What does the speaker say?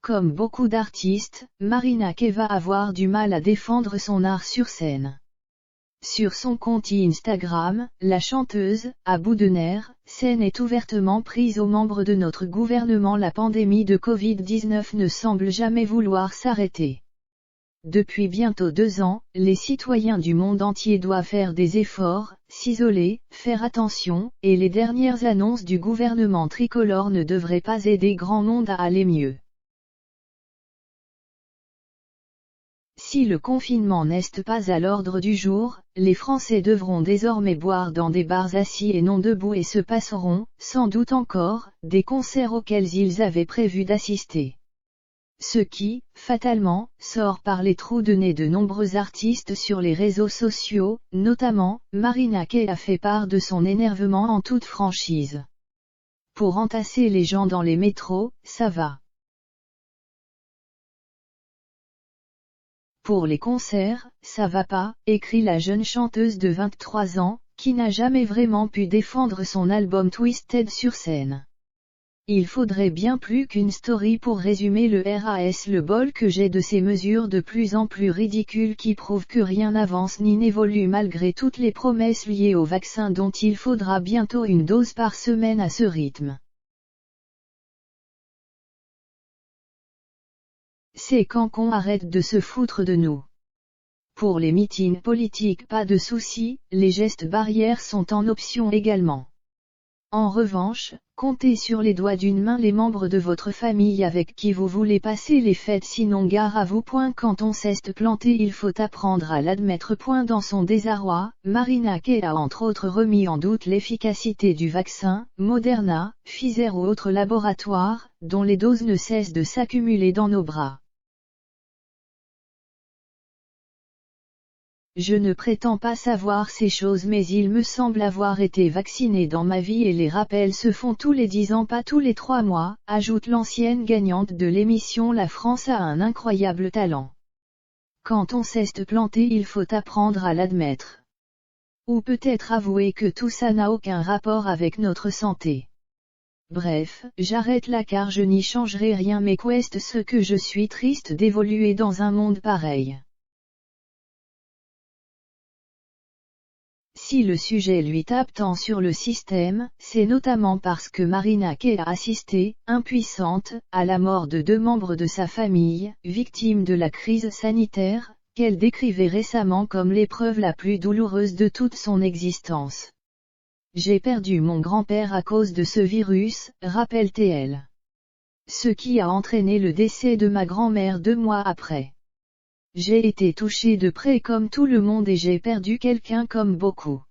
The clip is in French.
Comme beaucoup d'artistes, Marina Kaye va avoir du mal à défendre son art sur scène. Sur son compte Instagram, la chanteuse, à bout de nerfs, scène est ouvertement prise aux membres de notre gouvernement. La pandémie de Covid-19 ne semble jamais vouloir s'arrêter. Depuis bientôt 2 ans, les citoyens du monde entier doivent faire des efforts, s'isoler, faire attention, et les dernières annonces du gouvernement tricolore ne devraient pas aider grand monde à aller mieux. Si le confinement n'est pas à l'ordre du jour, les Français devront désormais boire dans des bars assis et non debout et se passeront, sans doute encore, des concerts auxquels ils avaient prévu d'assister. Ce qui, fatalement, sort par les trous de nez de nombreux artistes sur les réseaux sociaux, notamment, Marina Kaye a fait part de son énervement en toute franchise. Pour entasser les gens dans les métros, ça va. Pour les concerts, ça va pas, écrit la jeune chanteuse de 23 ans, qui n'a jamais vraiment pu défendre son album Twisted sur scène. Il faudrait bien plus qu'une story pour résumer le ras-le-bol que j'ai de ces mesures de plus en plus ridicules qui prouvent que rien n'avance ni n'évolue malgré toutes les promesses liées au vaccin dont il faudra bientôt une dose par semaine à ce rythme. C'est quand qu'on arrête de se foutre de nous. Pour les meetings politiques, pas de souci, les gestes barrières sont en option également. En revanche, comptez sur les doigts d'une main les membres de votre famille avec qui vous voulez passer les fêtes, sinon gare à vous. Quand on s'est planté, il faut apprendre à l'admettre. Dans son désarroi, Marina Kaye a entre autres remis en doute l'efficacité du vaccin, Moderna, Pfizer ou autres laboratoires, dont les doses ne cessent de s'accumuler dans nos bras. Je ne prétends pas savoir ces choses, mais il me semble avoir été vacciné dans ma vie et les rappels se font tous les 10 ans, pas tous les 3 mois, ajoute l'ancienne gagnante de l'émission. La France a un incroyable talent. Quand on s'est planté, il faut apprendre à l'admettre. Ou peut-être avouer que tout ça n'a aucun rapport avec notre santé. Bref, j'arrête là car je n'y changerai rien, mais qu'est ce que je suis triste d'évoluer dans un monde pareil. Si le sujet lui tape tant sur le système, c'est notamment parce que Marina Kaye a assisté, impuissante, à la mort de 2 membres de sa famille, victimes de la crise sanitaire, qu'elle décrivait récemment comme l'épreuve la plus douloureuse de toute son existence. J'ai perdu mon grand-père à cause de ce virus, rappelle-t-elle. Ce qui a entraîné le décès de ma grand-mère 2 mois après. J'ai été touchée de près comme tout le monde et j'ai perdu quelqu'un comme beaucoup.